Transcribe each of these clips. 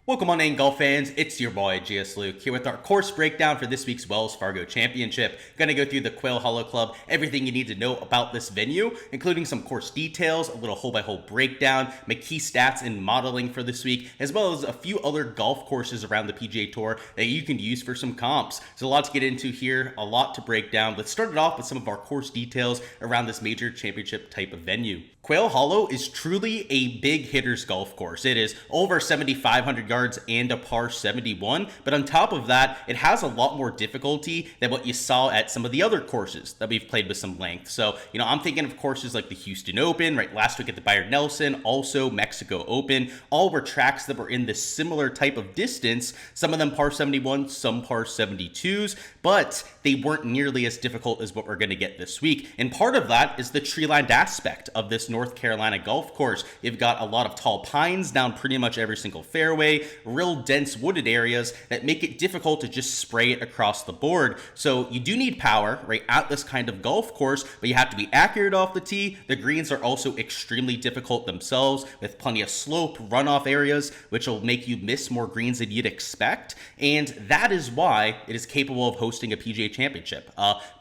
Welcome on in, golf fans. It's your boy Gsluke here with our course breakdown for this week's Wells Fargo Championship. Gonna go through the Quail Hollow Club, everything you need to know about this venue, including some course details, a little hole-by-hole breakdown, my key stats and modeling for this week, as well as a few other golf courses around the PGA Tour that you can use for some comps. There's a lot to get into here, a lot to break down. Let's start it off with some of our course details around this major championship type of venue. Quail Hollow is truly a big hitters golf course. It is over 7,500 yards and a par 71, but on top of that, it has a lot more difficulty than what you saw at some of the other courses that we've played with some length. So, I'm thinking of courses like the Houston Open, right? Last week at the Byron Nelson, also Mexico Open, all were tracks that were in this similar type of distance, some of them par 71, some par 72s, but they weren't nearly as difficult as what we're going to get this week. And part of that is the tree-lined aspect of this North Carolina golf course. You've got a lot of tall pines down pretty much every single fairway, real dense wooded areas that make it difficult to just spray it across the board. So you do need power, right, at this kind of golf course, but you have to be accurate off the tee. The greens are also extremely difficult themselves with plenty of slope, runoff areas, which will make you miss more greens than you'd expect. And that is why it is capable of hosting a PGA Championship.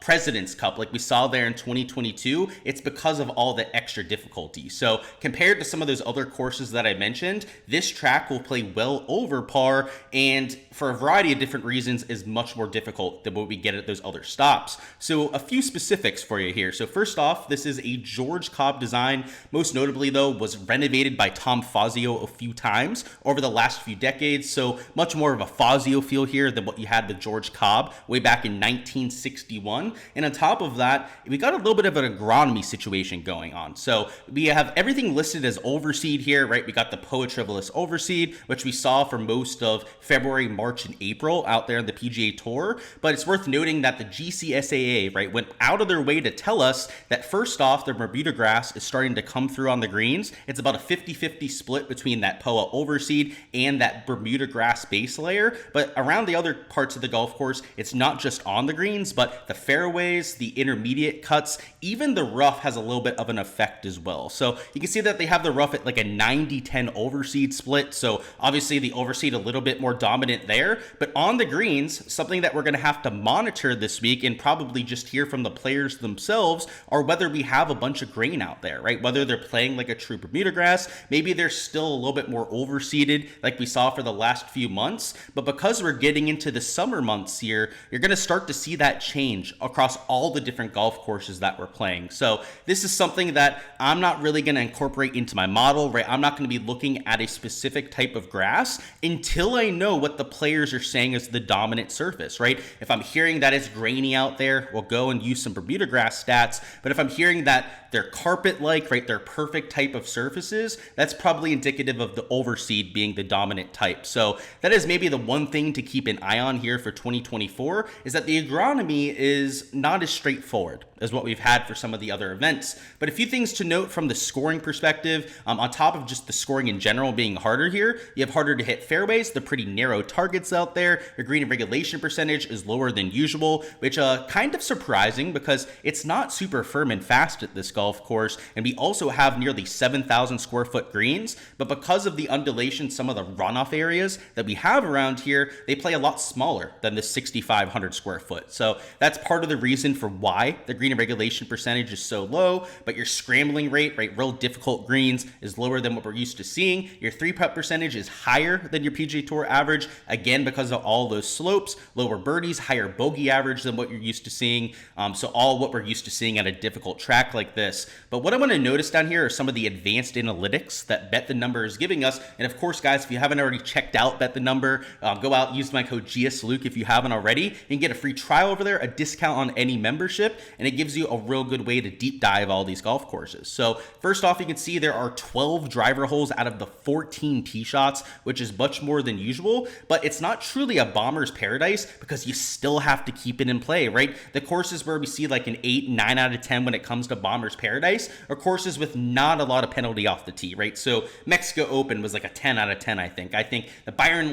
President's Cup, like we saw there in 2022, it's because of all the extra difficulty. So compared to some of those other courses that I mentioned, this track will play well over par, and for a variety of different reasons is much more difficult than what we get at those other stops. So a few specifics for you here. So first off, this is a George Cobb design. Most notably though, was renovated by Tom Fazio a few times over the last few decades. So much more of a Fazio feel here than what you had with George Cobb way back in 1961. And on top of that, we got a little bit of an agronomy situation going on. So we have everything listed as overseed here, right? We got the Poetrivolous overseed, which we saw for most of February, March, and April out there on the PGA Tour. But it's worth noting that the GCSAA, right, went out of their way to tell us that first off, the Bermuda grass is starting to come through on the greens. It's about a 50-50 split between that POA overseed and that Bermuda grass base layer. But around the other parts of the golf course, it's not just on the greens, but the fairways, the intermediate cuts, even the rough has a little bit of an effect as well. So you can see that they have the rough at like a 90-10 overseed split. So obviously the overseed a little bit more dominant there, but on the greens, something that we're going to have to monitor this week and probably just hear from the players themselves are whether we have a bunch of grain out there, right? Whether they're playing like a true Bermuda grass, maybe they're still a little bit more overseeded like we saw for the last few months, but because we're getting into the summer months here, you're going to start to see that change across all the different golf courses that we're playing. So this is something that I'm not really going to incorporate into my model, right? I'm not going to be looking at a specific type of grass until I know what the players are saying is the dominant surface, right? If I'm hearing that it's grainy out there, we'll go and use some Bermuda grass stats. But if I'm hearing that they're carpet-like, right, they're perfect type of surfaces, that's probably indicative of the overseed being the dominant type. So that is maybe the one thing to keep an eye on here for 2024 is that the agronomy is not as straightforward as what we've had for some of the other events. But a few things to note from the scoring perspective, on top of just the scoring in general being harder here, you have harder to hit fairways, the pretty narrow targets out there. Your green and regulation percentage is lower than usual, which kind of surprising because it's not super firm and fast at this golf course. And we also have nearly 7,000 square foot greens, but because of the undulation, some of the runoff areas that we have around here, they play a lot smaller than the 6,500 square foot. So that's part of the reason for why the green and regulation percentage is so low, but your scrambling rate, right, real difficult greens is lower than what we're used to seeing. Your 3-putt percentage is higher than your PGA Tour average, again, because of all those slopes, lower birdies, higher bogey average than what you're used to seeing. So all what we're used to seeing at a difficult track like this. But what I want to notice down here are some of the advanced analytics that Bet the Number is giving us. And of course, guys, if you haven't already checked out Bet the Number, go out, use my code Gsluke if you haven't already. You can get a free trial over there, a discount on any membership, and it gives you a real good way to deep dive all these golf courses. So first off, you can see there are 12 driver holes out of the 14 tee shots, which is much more than usual, but it's not truly a bomber's paradise because you still have to keep it in play, right? The courses where we see like an 8, 9 out of 10 when it comes to bomber's paradise are courses with not a lot of penalty off the tee, right? So Mexico Open was like a 10 out of 10, I think. I think the Byron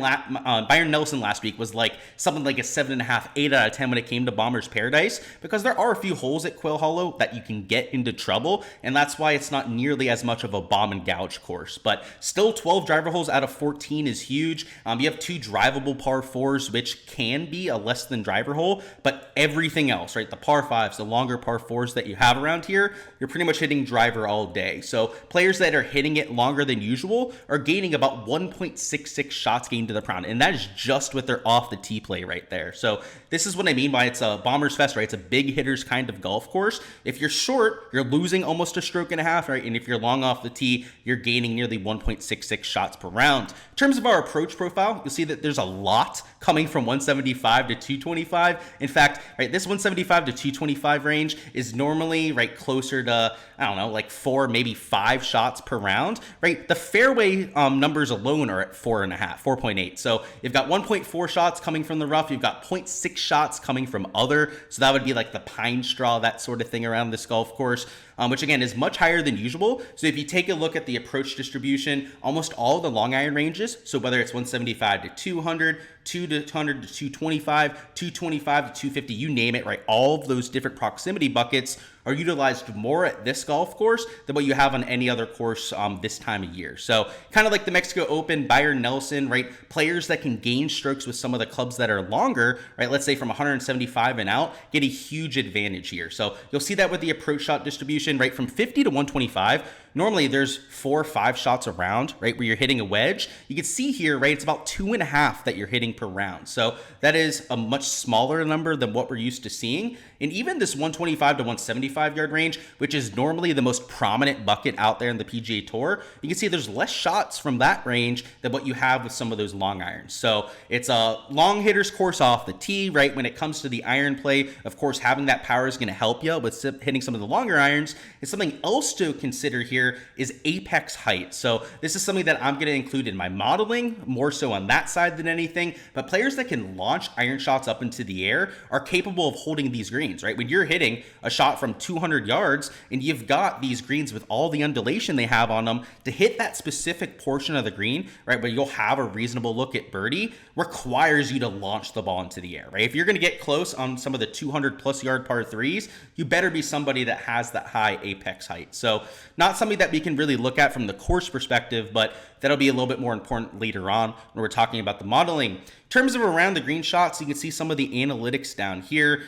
Nelson last week was like something like a 7.5, 8 out of 10 when it came to bomber's paradise, because there are a few holes holes at Quail Hollow that you can get into trouble, and that's why it's not nearly as much of a bomb and gouge course. But still, 12 driver holes out of 14 is huge. You have 2 drivable par 4s, which can be a less than driver hole, but everything else, right, the par 5s, the longer par 4s that you have around here, you're pretty much hitting driver all day. So players that are hitting it longer than usual are gaining about 1.66 shots gained to the round, and that is just with their off the tee play right there. So this is what I mean by it's a bomber's fest, right? It's a big hitters kind of golf course. If you're short, you're losing almost a stroke and a half, right? And if you're long off the tee, you're gaining nearly 1.66 shots per round. In terms of our approach profile, you'll see that there's a lot coming from 175 to 225. In fact, right, this 175 to 225 range is normally right closer to, I don't know, like 4, maybe 5 shots per round, right? The fairway numbers alone are at 4.5, 4.8. So you've got 1.4 shots coming from the rough. You've got 0.6 shots coming from other. So that would be like the pine straw, that sort of thing around this golf course, which again is much higher than usual. So if you take a look at the approach distribution, almost all the long iron ranges, so whether it's 175 to 200, 200 to 225, 225 to 250, you name it, right? All of those different proximity buckets are utilized more at this golf course than what you have on any other course this time of year. So kind of like the Mexico Open, Byron Nelson, right? Players that can gain strokes with some of the clubs that are longer, right? Let's say from 175 and out, get a huge advantage here. So you'll see that with the approach shot distribution, right? From 50 to 125, normally there's 4 or 5 shots around, right, where you're hitting a wedge. You can see here, right, it's about 2.5 that you're hitting per round. So that is a much smaller number than what we're used to seeing. And even this 125 to 175 yard range, which is normally the most prominent bucket out there in the PGA Tour, you can see there's less shots from that range than what you have with some of those long irons. So it's a long hitter's course off the tee, right? When it comes to the iron play, of course, having that power is going to help you with hitting some of the longer irons. And something else to consider here is apex height. So this is something that I'm going to include in my modeling, more so on that side than anything. But players that can launch iron shots up into the air are capable of holding these greens, right? When you're hitting a shot from 200 yards and you've got these greens with all the undulation they have on them, to hit that specific portion of the green, right, where you'll have a reasonable look at birdie, requires you to launch the ball into the air, right? If you're going to get close on some of the 200 plus yard par 3s, you better be somebody that has that high apex height. So not something that we can really look at from the course perspective, but that'll be a little bit more important later on when we're talking about the modeling. In terms of around the green shots, you can see some of the analytics down here.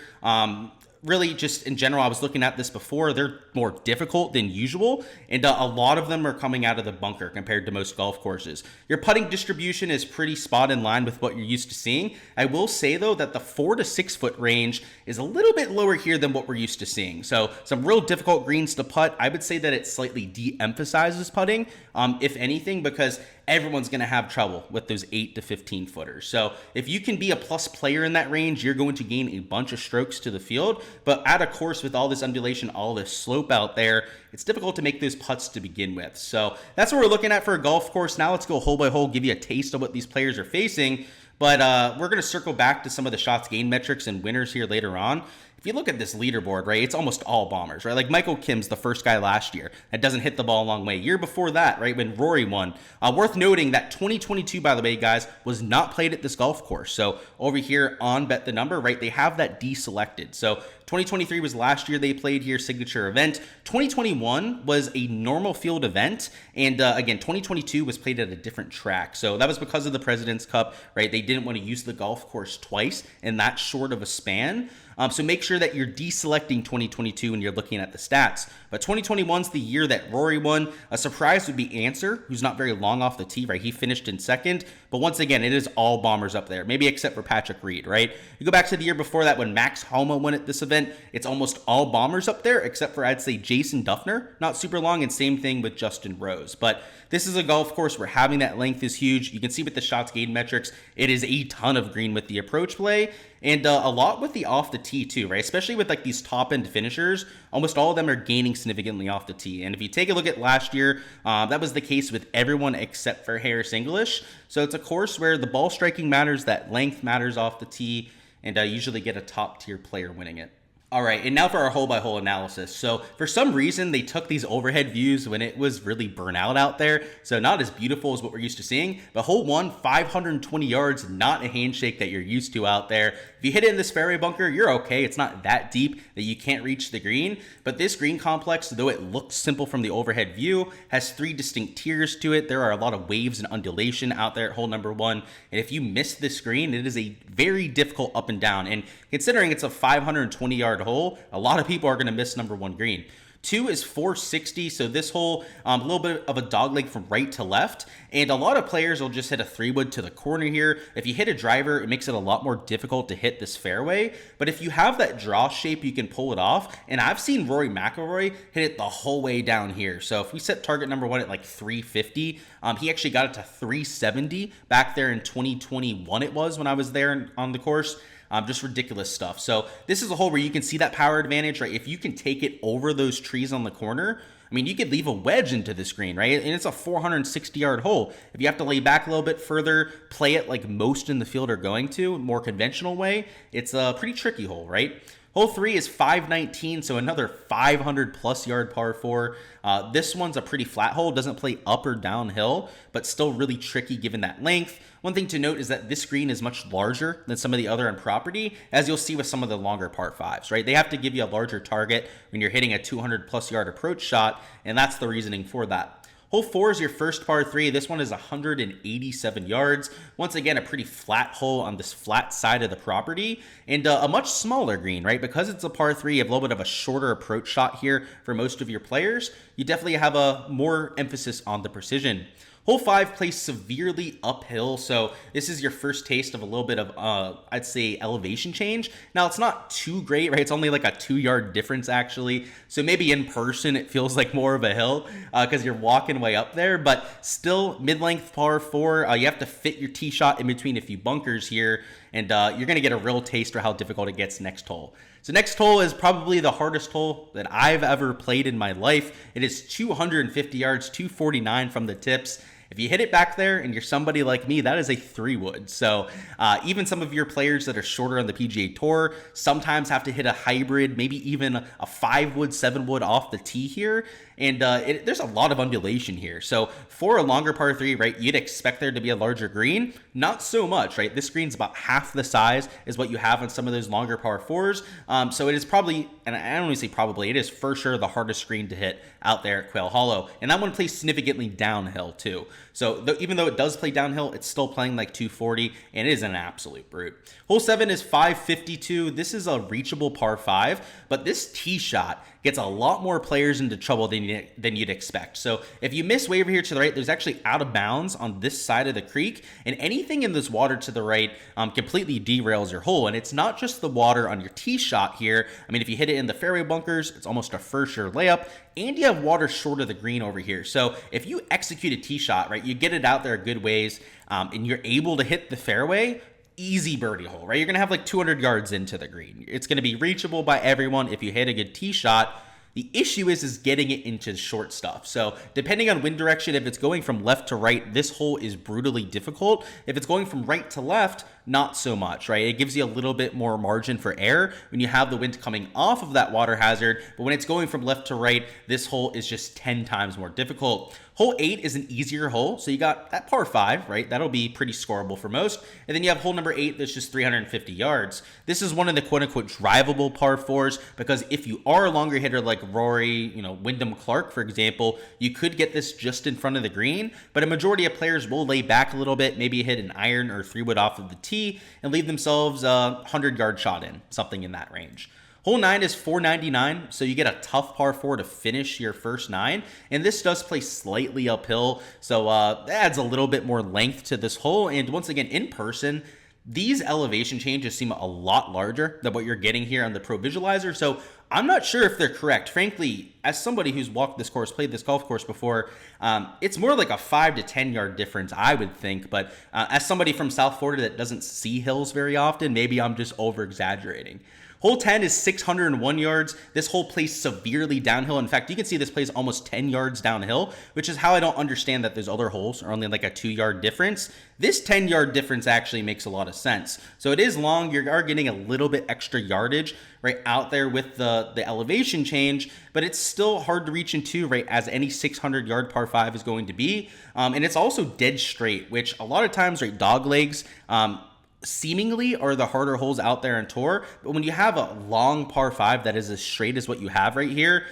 Really just in general, I was looking at this before, they're more difficult than usual, and a lot of them are coming out of the bunker compared to most golf courses. Your putting distribution is pretty spot in line with what you're used to seeing. I will say though that the 4 to 6 foot range is a little bit lower here than what we're used to seeing. So some real difficult greens to putt. I would say that it slightly de-emphasizes putting, if anything, because everyone's going to have trouble with those 8 to 15 footers. So if you can be a plus player in that range, you're going to gain a bunch of strokes to the field. But at a course with all this undulation, all this slope out there, it's difficult to make those putts to begin with. So that's what we're looking at for a golf course. Now let's go hole by hole, give you a taste of what these players are facing. But we're going to circle back to some of the shots gained metrics and winners here later on. If you look at this leaderboard, right, it's almost all bombers, right? Like Michael Kim's the first guy last year that doesn't hit the ball a long way. Year before that, right, when Rory won. Worth noting that 2022, by the way, guys, was not played at this golf course. So over here on Bet the Number, right, they have that deselected. So 2023 was last year they played here, signature event. 2021 was a normal field event. And again, 2022 was played at a different track. So that was because of the President's Cup, right? They didn't want to use the golf course twice in that short of a span. So make sure that you're deselecting 2022 when you're looking at the stats. But 2021's the year that Rory won. A surprise would be Answer, who's not very long off the tee, right? He finished in second. But once again, it is all bombers up there, maybe except for Patrick Reed, right? You go back to the year before that when Max Homa won at this event, it's almost all bombers up there, except for, I'd say, Jason Duffner, not super long, and same thing with Justin Rose. But this is a golf course where having that length is huge. You can see with the shots gained metrics, it is a ton of green with the approach play, and a lot with the off the tee too, right? Especially with like these top end finishers, almost all of them are gaining significantly off the tee. And if you take a look at last year, that was the case with everyone except for Harris English. So it's a course where the ball striking matters, that length matters off the tee, and usually get a top tier player winning it. All right, and now for our hole-by-hole analysis. So for some reason, they took these overhead views when it was really burnout out there, so not as beautiful as what we're used to seeing. But hole 1, 520 yards, not a handshake that you're used to out there. If you hit it in this fairway bunker, you're okay. It's not that deep that you can't reach the green. But this green complex, though it looks simple from the overhead view, has 3 distinct tiers to it. There are a lot of waves and undulation out there at hole number 1. And if you miss this green, it is a very difficult up and down. And considering it's a 520-yard hole, a lot of people are going to miss number 1 green. 2 is 460, so this hole, a little bit of a dogleg from right to left, and a lot of players will just hit a 3-wood to the corner here. If you hit a driver, it makes it a lot more difficult to hit this fairway, but if you have that draw shape, you can pull it off, and I've seen Rory McIlroy hit it the whole way down here. So if we set target number 1 at like 350, he actually got it to 370 back there in 2021 it was when I was there on the course. Just ridiculous stuff. So this is a hole where you can see that power advantage, right? If you can take it over those trees on the corner, I mean, you could leave a wedge into this green, right? And it's a 460-yard hole. If you have to lay back a little bit further, play it like most in the field are going to, more conventional way, it's a pretty tricky hole, right? Hole 3 is 519, so another 500-plus yard par 4. This one's a pretty flat hole, doesn't play up or downhill, but still really tricky given that length. One thing to note is that this green is much larger than some of the other on property, as you'll see with some of the longer par 5s, right? They have to give you a larger target when you're hitting a 200-plus yard approach shot, and that's the reasoning for that. Hole 4 is your first par 3. This one is 187 yards. Once again, a pretty flat hole on this flat side of the property, and a much smaller green, right? Because it's a par 3, you have a little bit of a shorter approach shot here for most of your players. You definitely have a more emphasis on the precision. Hole 5 plays severely uphill, so this is your first taste of a little bit of, I'd say, elevation change. Now, it's not too great, right? It's only like a 2-yard difference, actually. So maybe in person, it feels like more of a hill because you're walking way up there, but still mid-length par 4. You have to fit your tee shot in between a few bunkers here, and you're going to get a real taste for how difficult it gets next hole. So next hole is probably the hardest hole that I've ever played in my life. It is 250 yards, 249 from the tips. If you hit it back there and you're somebody like me, that is a 3-wood. So even some of your players that are shorter on the PGA Tour sometimes have to hit a hybrid, maybe even a 5-wood, 7-wood off the tee here. And there's a lot of undulation here. So for a longer par 3, right, you'd expect there to be a larger green. Not so much, right? This green's about half the size is what you have on some of those longer par 4s. So it is probably, and I don't want to say probably, it is for sure the hardest green to hit out there at Quail Hollow. And that one plays significantly downhill too. So even though it does play downhill, it's still playing like 240, and it is an absolute brute. Hole 7 is 552. This is a reachable par 5, but this tee shot gets a lot more players into trouble than you'd expect. So if you miss way over here to the right, there's actually out of bounds on this side of the creek, and anything in this water to the right completely derails your hole. And it's not just the water on your tee shot here. I mean, if you hit it in the fairway bunkers, it's almost a for sure layup, and you have water short of the green over here. So if you execute a tee shot, right, you get it out there a good ways, and you're able to hit the fairway, easy birdie hole, right? You're going to have like 200 yards into the green. It's going to be reachable by everyone if you hit a good tee shot. The issue is getting it into short stuff. So depending on wind direction, if it's going from left to right, this hole is brutally difficult. If it's going from right to left, not so much, right? It gives you a little bit more margin for error when you have the wind coming off of that water hazard. But when it's going from left to right, this hole is just 10 times more difficult. Hole 8 is an easier hole. So you got that par 5, right? That'll be pretty scoreable for most. And then you have hole number 8 that's just 350 yards. This is one of the quote-unquote drivable par 4s because if you are a longer hitter like Rory, Wyndham Clark, for example, you could get this just in front of the green. But a majority of players will lay back a little bit, maybe hit an iron or 3-wood off of the tee and leave themselves a 100-yard shot in, something in that range. Hole 9 is 499, so you get a tough par 4 to finish your first 9, and this does play slightly uphill, so that adds a little bit more length to this hole, and once again, in person, these elevation changes seem a lot larger than what you're getting here on the Pro Visualizer, so I'm not sure if they're correct. Frankly, as somebody who's walked this course, played this golf course before, it's more like a 5 to 10 yard difference, I would think. But as somebody from South Florida that doesn't see hills very often, maybe I'm just over exaggerating. Hole 10 is 601 yards. This hole plays severely downhill. In fact, you can see this plays almost 10 yards downhill, which is how I don't understand that those other holes are only like a 2-yard difference. This 10-yard difference actually makes a lot of sense. So it is long. You are getting a little bit extra yardage right out there with the elevation change, but it's still hard to reach into, right, as any 600-yard par 5 is going to be. And it's also dead straight, which a lot of times, right, dog legs, seemingly are the harder holes out there in tour, but when you have a long par 5 that is as straight as what you have right here,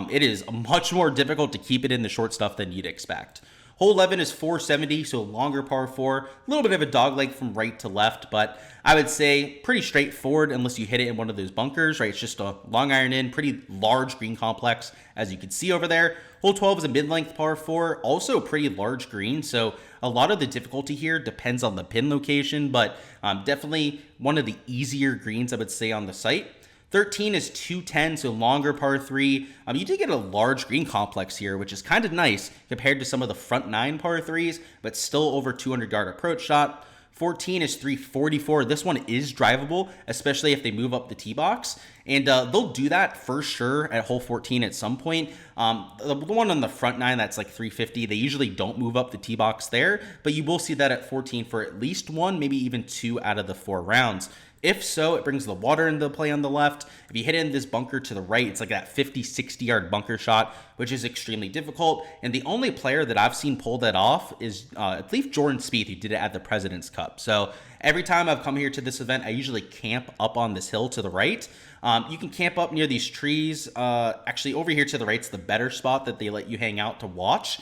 it is much more difficult to keep it in the short stuff than you'd expect. Hole 11 is 470, so longer par 4, a little bit of a dog leg from right to left, but I would say pretty straightforward unless you hit it in one of those bunkers, right? It's just a long iron in, pretty large green complex, as you can see over there. Hole 12 is a mid-length par 4, also a pretty large green, so a lot of the difficulty here depends on the pin location, but definitely one of the easier greens, I would say, on the site. 13 is 210, so longer par 3. You do get a large green complex here, which is kind of nice compared to some of the front 9 par 3s, but still over 200-yard approach shot. 14 is 344. This one is drivable, especially if they move up the tee box. And they'll do that for sure at hole 14 at some point. The one on the front 9, that's like 350. They usually don't move up the tee box there, but you will see that at 14 for at least 1, maybe even 2 out of the 4 rounds. If so, it brings the water into play on the left. If you hit in this bunker to the right, it's like that 50, 60-yard bunker shot, which is extremely difficult. And the only player that I've seen pull that off is, I believe, Jordan Spieth, who did it at the President's Cup. So every time I've come here to this event, I usually camp up on this hill to the right. You can camp up near these trees. Actually, over here to the right is the better spot that they let you hang out to watch.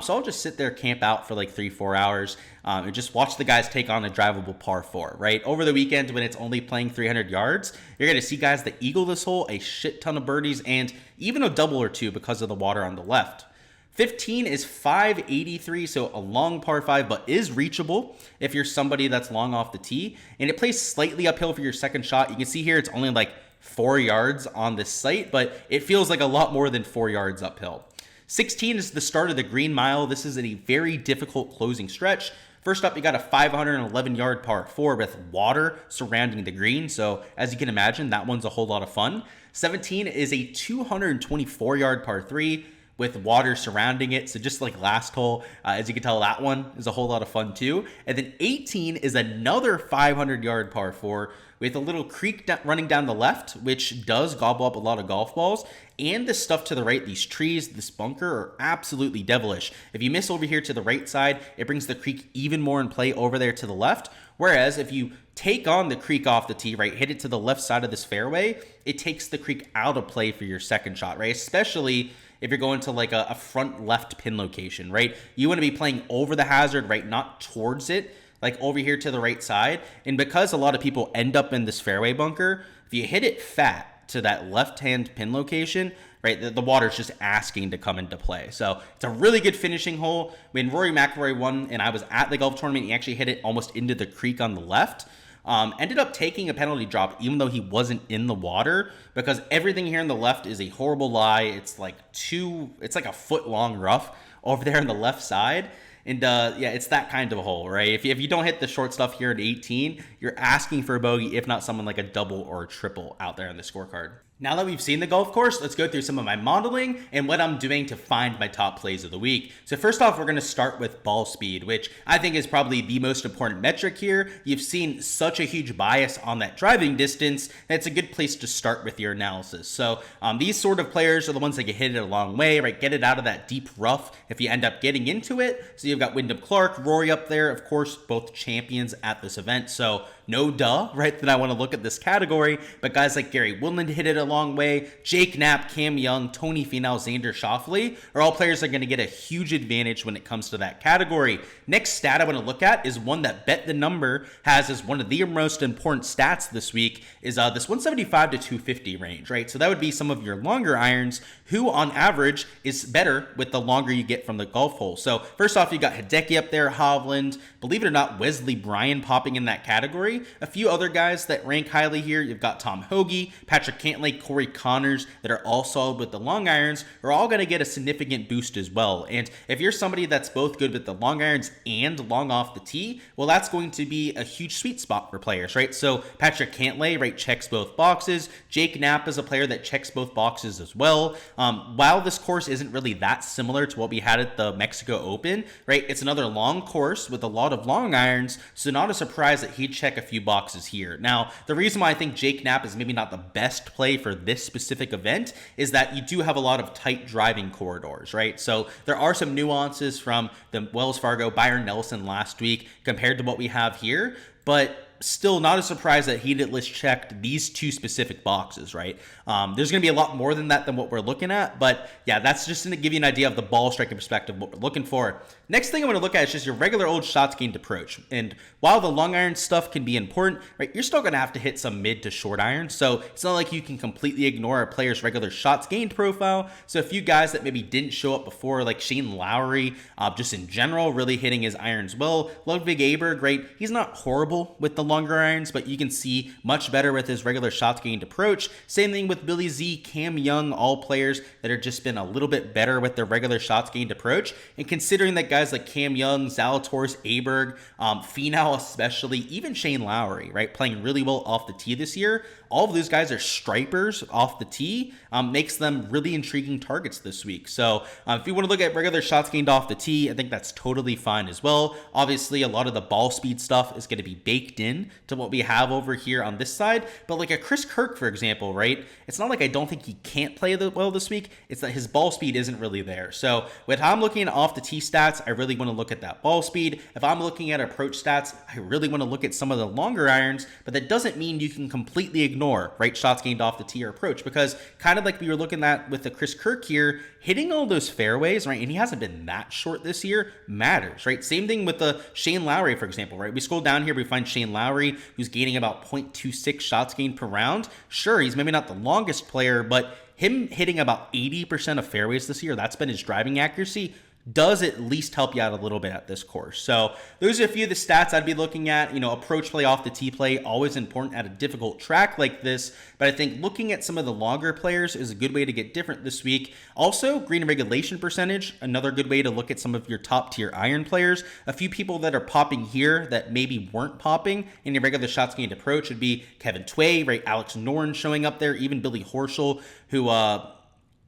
So I'll just sit there, camp out for like 3-4 hours, and just watch the guys take on a drivable par 4, right? Over the weekend, when it's only playing 300 yards, you're going to see guys that eagle this hole, a shit ton of birdies, and even a double or 2 because of the water on the left. 15 is 583, so a long par 5, but is reachable if you're somebody that's long off the tee. And it plays slightly uphill for your second shot. You can see here it's only like 4 yards on this site, but it feels like a lot more than 4 yards uphill. 16 is the start of the Green Mile. This is a very difficult closing stretch. First up, you got a 511-yard par 4 with water surrounding the green. So as you can imagine, that one's a whole lot of fun. 17 is a 224-yard par 3 with water surrounding it. So just like last hole, as you can tell, that one is a whole lot of fun too. And then 18 is another 500-yard par 4 with a little creek running down the left, which does gobble up a lot of golf balls. And this stuff to the right, these trees, this bunker, are absolutely devilish. If you miss over here to the right side, it brings the creek even more in play over there to the left. Whereas if you take on the creek off the tee, right, hit it to the left side of this fairway, it takes the creek out of play for your second shot, right? Especially if you're going to like a front left pin location, right? You want to be playing over the hazard, right, not towards it, like over here to the right side. And because a lot of people end up in this fairway bunker, if you hit it fat to that left-hand pin location, right, the water's just asking to come into play. So it's a really good finishing hole. When Rory McIlroy won and I was at the golf tournament, he actually hit it almost into the creek on the left. Ended up taking a penalty drop even though he wasn't in the water, because everything here on the left is a horrible lie. It's like a foot long rough over there on the left side. And yeah, it's that kind of a hole, right? If you don't hit the short stuff here at 18, you're asking for a bogey, if not someone like a double or a triple out there on the scorecard. Now that we've seen the golf course, let's go through some of my modeling and what I'm doing to find my top plays of the week. So first off, we're going to start with ball speed, which I think is probably the most important metric here. You've seen such a huge bias on that driving distance, that it's a good place to start with your analysis. So these sort of players are the ones that can hit it a long way, right? Get it out of that deep rough if you end up getting into it. So you've got Wyndham Clark, Rory up there, of course, both champions at this event. So no duh, right, that I want to look at this category, but guys like Gary Woodland hit it a long way. Jake Knapp, Cam Young, Tony Finau, Xander Schauffele are all players that are going to get a huge advantage when it comes to that category. Next stat I want to look at is one that Bet the Number has as one of the most important stats this week, is this 175 to 250 range, right? So that would be some of your longer irons, who on average is better with the longer you get from the golf hole. So first off, you got Hideki up there, Hovland, believe it or not, Wesley Bryan popping in that category. category. A few other guys that rank highly here, you've got Tom Hoge, Patrick Cantlay, Corey Connors, that are all solid with the long irons, are all going to get a significant boost as well. And if you're somebody that's both good with the long irons and long off the tee, well, that's going to be a huge sweet spot for players, right? So Patrick Cantlay, right, checks both boxes. Jake Knapp is a player that checks both boxes as well. While this course isn't really that similar to what we had at the Mexico Open, right, it's another long course with a lot of long irons, so not a surprise that he'd check a few boxes here. Now, the reason why I think Jake Knapp is maybe not the best play for this specific event is that you do have a lot of tight driving corridors, right? So there are some nuances from the Wells Fargo Byron Nelson last week compared to what we have here, but still not a surprise that he'd at least checked these two specific boxes, right? There's going to be a lot more than that than what we're looking at, but yeah, that's just going to give you an idea of the ball striking perspective, what we're looking for. Next thing I'm going to look at is just your regular old shots gained approach. And while the long iron stuff can be important, right, you're still going to have to hit some mid to short iron. So it's not like you can completely ignore a player's regular shots gained profile. So a few guys that maybe didn't show up before, like Shane Lowry, just in general, really hitting his irons well. Ludwig Aberg, right, he's not horrible with the longer irons, but you can see much better with his regular shots gained approach. Same thing with Billy Z, Cam Young, all players that have just been a little bit better with their regular shots gained approach. And considering that guys like Cam Young, Zalatoris, Aberg, Finau especially, even Shane Lowry, right, playing really well off the tee this year, all of those guys are stripers off the tee, makes them really intriguing targets this week. So if you want to look at regular shots gained off the tee, I think that's totally fine as well. Obviously, a lot of the ball speed stuff is going to be baked in to what we have over here on this side. But like a Chris Kirk, for example, right? It's not like I don't think he can't play well this week. It's that his ball speed isn't really there. So with how I'm looking at off the tee stats, I really want to look at that ball speed. If I'm looking at approach stats, I really want to look at some of the longer irons, but that doesn't mean you can completely ignore, right, shots gained off the tee or approach, because kind of like we were looking at with the Chris Kirk here, hitting all those fairways, right, and he hasn't been that short this year, matters, right? Same thing with the Shane Lowry, for example, right? We scroll down here, we find Shane Lowry, who's gaining about 0.26 shots gained per round. Sure, he's maybe not the longest player, but him hitting about 80% of fairways this year, that's been his driving accuracy, does at least help you out a little bit at this course. So those are a few of the stats I'd be looking at. You know, approach play, off the tee play, always important at a difficult track like this. But I think looking at some of the longer players is a good way to get different this week. Also, green regulation percentage, another good way to look at some of your top tier iron players. A few people that are popping here that maybe weren't popping in your regular shots gained approach would be Kevin Tway, right? Alex Noren showing up there, even Billy Horschel, who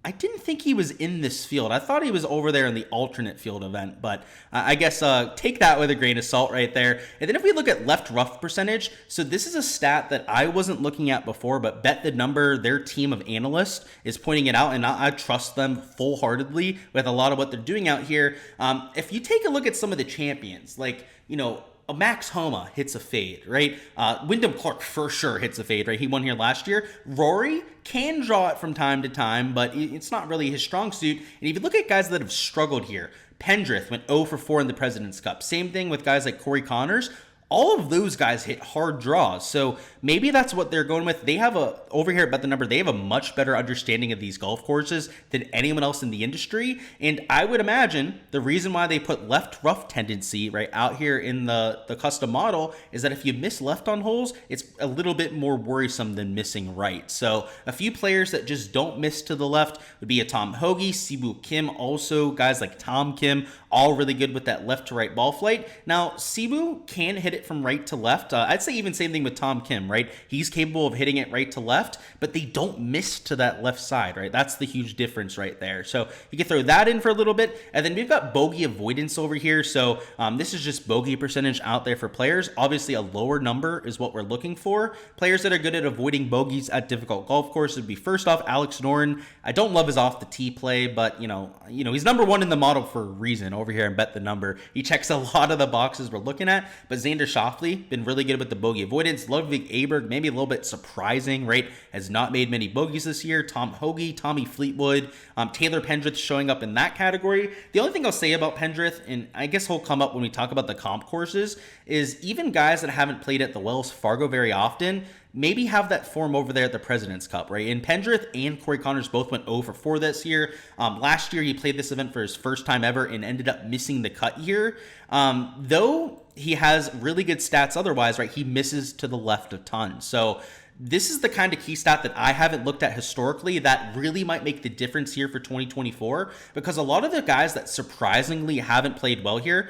I didn't think he was in this field. I thought he was over there in the alternate field event, but I guess take that with a grain of salt right there. And then if we look at left rough percentage, so this is a stat that I wasn't looking at before, but Bet the Number, their team of analysts, is pointing it out, and I trust them full-heartedly with a lot of what they're doing out here. If you take a look at some of the champions, like, you know, Max Homa hits a fade, right? Wyndham Clark for sure hits a fade, right? He won here last year. Rory can draw it from time to time, but it's not really his strong suit. And if you look at guys that have struggled here, Pendrith went 0 for 4 in the President's Cup. Same thing with guys like Corey Connors. All of those guys hit hard draws. So maybe that's what they're going with. They have over here at Bet the Number, they have a much better understanding of these golf courses than anyone else in the industry. And I would imagine the reason why they put left rough tendency right out here in the custom model is that if you miss left on holes, it's a little bit more worrisome than missing right. So a few players that just don't miss to the left would be a Tom Hoge, Siwoo Kim, also guys like Tom Kim, all really good with that left to right ball flight. Now, Siwoo can hit it from right to left. I'd say even same thing with Tom Kim, right? He's capable of hitting it right to left, but they don't miss to that left side, right? That's the huge difference right there. So you can throw that in for a little bit. And then we've got bogey avoidance over here. So this is just bogey percentage out there for players. Obviously, a lower number is what we're looking for. Players that are good at avoiding bogeys at difficult golf courses would be, first off, Alex Noren. I don't love his off the tee play, but you know, he's number one in the model for a reason over here and Bet the Number. He checks a lot of the boxes we're looking at, but Xander Schauffele been really good with the bogey avoidance. Ludwig Aberg, maybe a little bit surprising, right? Has not made many bogeys this year. Tom Hoge, Tommy Fleetwood, Taylor Pendrith showing up in that category. The only thing I'll say about Pendrith, and I guess he'll come up when we talk about the comp courses, is even guys that haven't played at the Wells Fargo very often, maybe have that form over there at the President's Cup, right? And Pendrith and Corey Connors both went 0 for 4 this year. Last year, he played this event for his first time ever and ended up missing the cut here. Though he has really good stats otherwise, right? He misses to the left a ton. So this is the kind of key stat that I haven't looked at historically that really might make the difference here for 2024, because a lot of the guys that surprisingly haven't played well here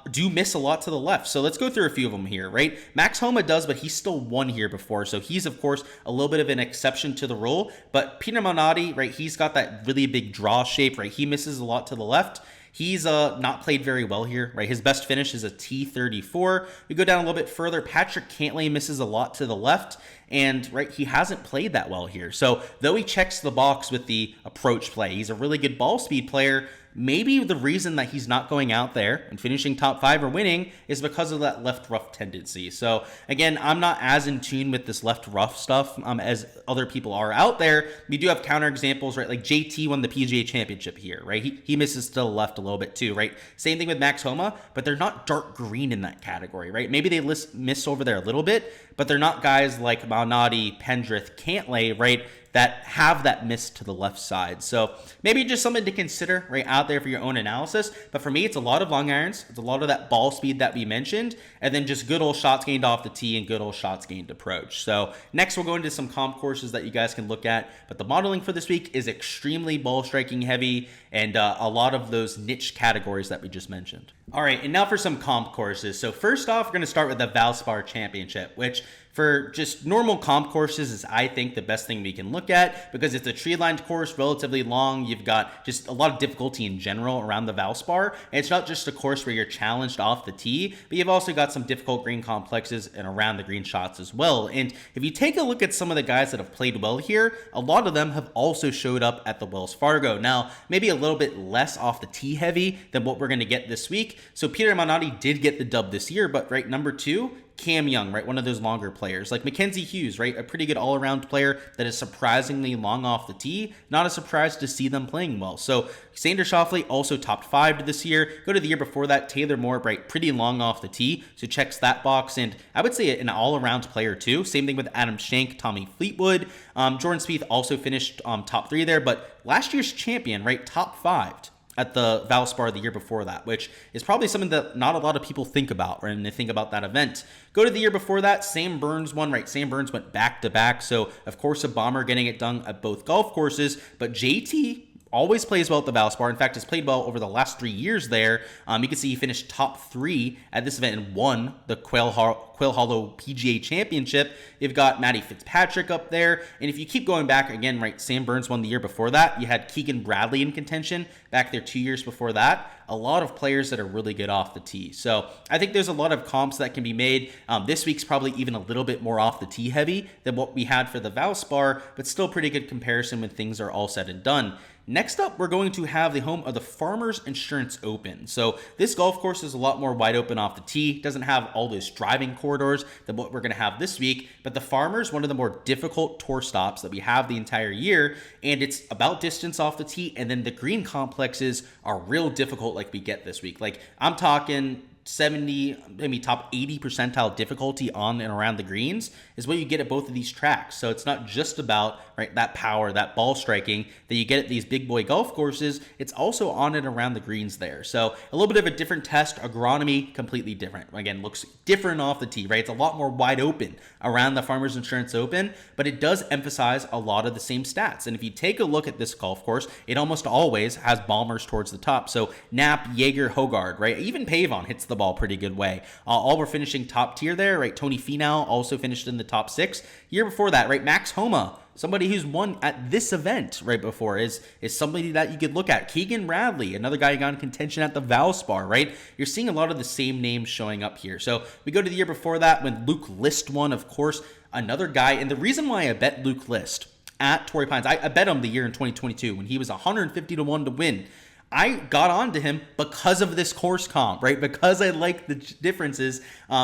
do miss a lot to the left. So let's go through a few of them here, right? Max Homa does, but he's still won here before. So he's, of course, a little bit of an exception to the rule. But Peter Malnati, right, he's got that really big draw shape, right? He misses a lot to the left. He's not played very well here, right? His best finish is a T34. We go down a little bit further. Patrick Cantlay misses a lot to the left, and right, he hasn't played that well here. So though he checks the box with the approach play, he's a really good ball speed player. Maybe the reason that he's not going out there and finishing top 5 or winning is because of that left rough tendency. So again, I'm not as in tune with this left rough stuff as other people are out there. We do have counter examples, right? Like JT won the PGA Championship here, right? He misses to the left a little bit too, right? Same thing with Max Homa, but they're not dark green in that category, right? Maybe they miss over there a little bit, but they're not guys like Malnati, Pendrith, Cantlay, right, that have that miss to the left side. So maybe just something to consider right out there for your own analysis. But for me, it's a lot of long irons. It's a lot of that ball speed that we mentioned, and then just good old shots gained off the tee and good old shots gained approach. So next we'll go into some comp courses that you guys can look at. But the modeling for this week is extremely ball striking heavy and a lot of those niche categories that we just mentioned. All right, and now for some comp courses. So first off, we're going to start with the Valspar Championship, which for just normal comp courses is, I think, the best thing we can look at, because it's a tree-lined course, relatively long. You've got just a lot of difficulty in general around the Valspar. And it's not just a course where you're challenged off the tee, but you've also got some difficult green complexes and around the green shots as well. And if you take a look at some of the guys that have played well here, a lot of them have also showed up at the Wells Fargo. Now, maybe a little bit less off the tee heavy than what we're going to get this week. So Peter Malnati did get the dub this year, but right, number 2, Cam Young, right, one of those longer players, like Mackenzie Hughes, right, a pretty good all-around player that is surprisingly long off the tee. Not a surprise to see them playing well. So Xander Schauffele also topped 5 this year. Go to the year before that, Taylor Moore, right, pretty long off the tee, so checks that box. And I would say an all-around player too. Same thing with Adam Schenk, Tommy Fleetwood. Jordan Spieth also finished top 3 there, but last year's champion, right, top 5 at the Valspar the year before that, which is probably something that not a lot of people think about when they think about that event. Go to the year before that, Sam Burns won, right? Sam Burns went back-to-back, so of course a bomber getting it done at both golf courses, but JT always plays well at the Valspar. In fact, has played well over the last 3 years there. You can see he finished top 3 at this event and won the Quail Hollow PGA Championship. You've got Matty Fitzpatrick up there. And if you keep going back again, right, Sam Burns won the year before that. You had Keegan Bradley in contention back there 2 years before that. A lot of players that are really good off the tee. So I think there's a lot of comps that can be made. This week's probably even a little bit more off the tee heavy than what we had for the Valspar, but still pretty good comparison when things are all said and done. Next up, we're going to have the home of the Farmers Insurance Open. So this golf course is a lot more wide open off the tee. Doesn't have all those driving corridors than what we're going to have this week. But the Farmers, one of the more difficult tour stops that we have the entire year. And it's about distance off the tee. And then the green complexes are real difficult like we get this week. Like I'm talking 70, maybe top 80 percentile difficulty on and around the greens is what you get at both of these tracks. So it's not just about, right, that power, that ball striking that you get at these big boy golf courses. It's also on and around the greens there. So a little bit of a different test. Agronomy, completely different. Again, looks different off the tee, right? It's a lot more wide open around the Farmers Insurance Open, but it does emphasize a lot of the same stats. And if you take a look at this golf course, it almost always has bombers towards the top. So Knapp, Jaeger, Hogard, right? Even Pavon hits the ball pretty good way. All were finishing top tier there, right? Tony Finau also finished in the top 6. Year before that, right? Max Homa, somebody who's won at this event right before, is somebody that you could look at. Keegan Bradley, another guy who got in contention at the Valspar, right? You're seeing a lot of the same names showing up here. So we go to the year before that when Luke List won, of course, another guy. And the reason why I bet Luke List at Torrey Pines, I bet him the year in 2022 when he was 150 to 1 to win. I got on to him because of this course comp, right? Because I like the differences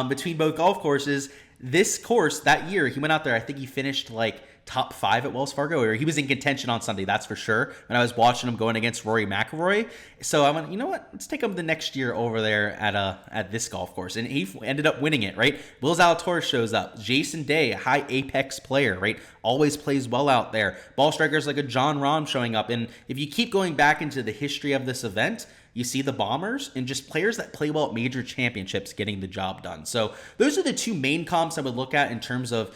between both golf courses. This course that year, he went out there, I think he finished like top 5 at Wells Fargo, or he was in contention on Sunday, that's for sure, when I was watching him going against Rory McIlroy. So I went, you know what, let's take him the next year over there at this golf course, and he ended up winning it, right? Will Zalatoris shows up. Jason Day, a high apex player, right? Always plays well out there. Ball strikers like a John Rahm showing up. And if you keep going back into the history of this event, you see the bombers and just players that play well at major championships getting the job done. So those are the two main comps I would look at in terms of,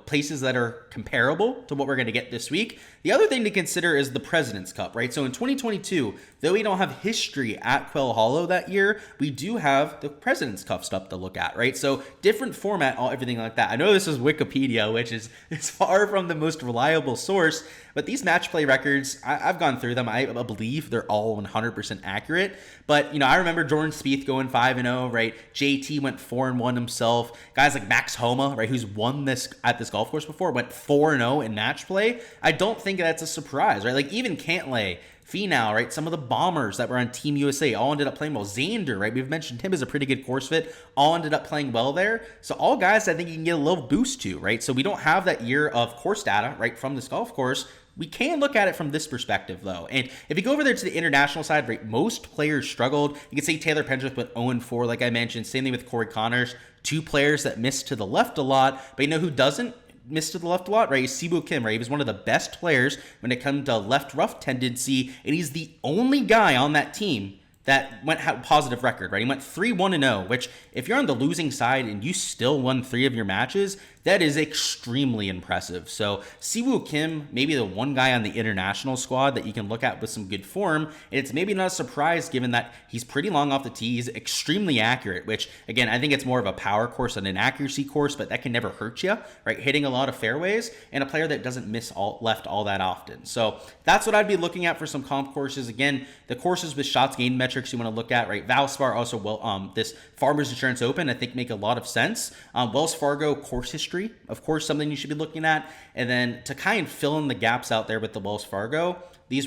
places that are comparable to what we're going to get this week. The other thing to consider is the President's Cup, right? So in 2022, though we don't have history at Quail Hollow that year, we do have the President's Cup stuff to look at, right? So different format, everything like that. I know this is Wikipedia, which is far from the most reliable source, but these match play records, I've gone through them. I believe they're all 100% accurate. But, I remember Jordan Spieth going 5-0, right? JT went 4-1 himself. Guys like Max Homa, right, who's won this at this golf course before, went 4-0 in match play. I don't think that's a surprise, right? Like even Cantlay, Finau, right? Some of the bombers that were on Team USA all ended up playing well. Xander, right? We've mentioned him as a pretty good course fit. All ended up playing well there. So all guys I think you can get a little boost to, right? So we don't have that year of course data, right, from this golf course. We can look at it from this perspective, though. And if you go over there to the international side, right, most players struggled. You can say Taylor Pendrith went 0-4, like I mentioned. Same thing with Corey Connors. 2 players that missed to the left a lot. But you know who doesn't miss to the left a lot, right? Siwoo Kim, right? He was one of the best players when it comes to left rough tendency. And he's the only guy on that team that had a positive record, right? He went 3-1-0, which if you're on the losing side and you still won 3 of your matches, that is extremely impressive. So Siwoo Kim, maybe the one guy on the international squad that you can look at with some good form. And it's maybe not a surprise given that he's pretty long off the tee. He's extremely accurate, which again, I think it's more of a power course than an accuracy course, but that can never hurt you, right? Hitting a lot of fairways, and a player that doesn't miss left all that often. So that's what I'd be looking at for some comp courses. Again, the courses with shots gained metrics you want to look at, right? Valspar, also this Farmers Insurance Open, I think make a lot of sense. Wells Fargo course history, of course, something you should be looking at. And then to kind of fill in the gaps out there with the Wells Fargo, these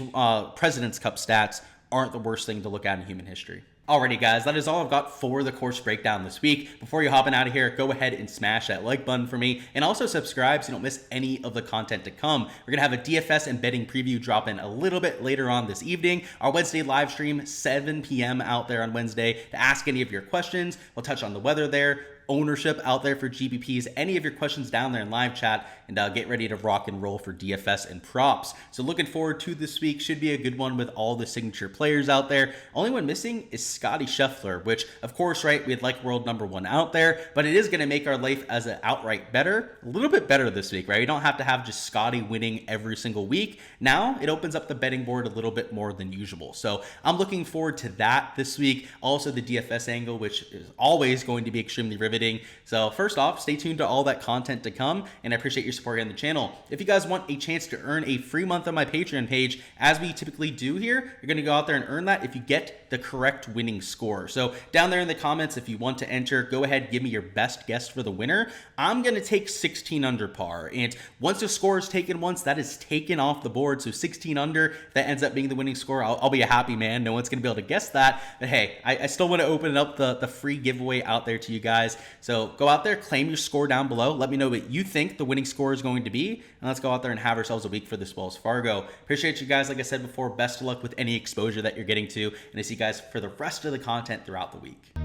President's Cup stats aren't the worst thing to look at in human history. Alrighty guys, that is all I've got for the course breakdown this week. Before you hopping out of here, go ahead and smash that like button for me, and also subscribe so you don't miss any of the content to come. We're going to have a DFS and betting preview drop in a little bit later on this evening. Our Wednesday live stream, 7 p.m. out there on Wednesday to ask any of your questions. We'll touch on the weather there, ownership out there for GPPs, any of your questions down there in live chat, and get ready to rock and roll for DFS and props. So looking forward to this week. Should be a good one with all the signature players out there. Only one missing is Scotty Scheffler, which of course, right, we'd like world number 1 out there, but it is going to make our life as an outright better a little bit better this week, right? You don't have to have just Scotty winning every single week. Now it opens up the betting board a little bit more than usual. So I'm looking forward to that this week. Also the DFS angle, which is always going to be extremely riveting. So first off, stay tuned to all that content to come, and I appreciate your support on the channel. If you guys want a chance to earn a free month on my Patreon page, as we typically do here, you're going to go out there and earn that if you get the correct winning score. So down there in the comments, if you want to enter, go ahead, give me your best guess for the winner. I'm going to take 16 under par, and once the score is taken once, that is taken off the board. So 16 under, if that ends up being the winning score, I'll be a happy man. No one's going to be able to guess that, but hey, I still want to open up the free giveaway out there to you guys. So go out there, claim your score down below. Let me know what you think the winning score is going to be, and let's go out there and have ourselves a week for this Wells Fargo. Appreciate you guys. Like I said before, best of luck with any exposure that you're getting to, and I see you guys for the rest of the content throughout the week.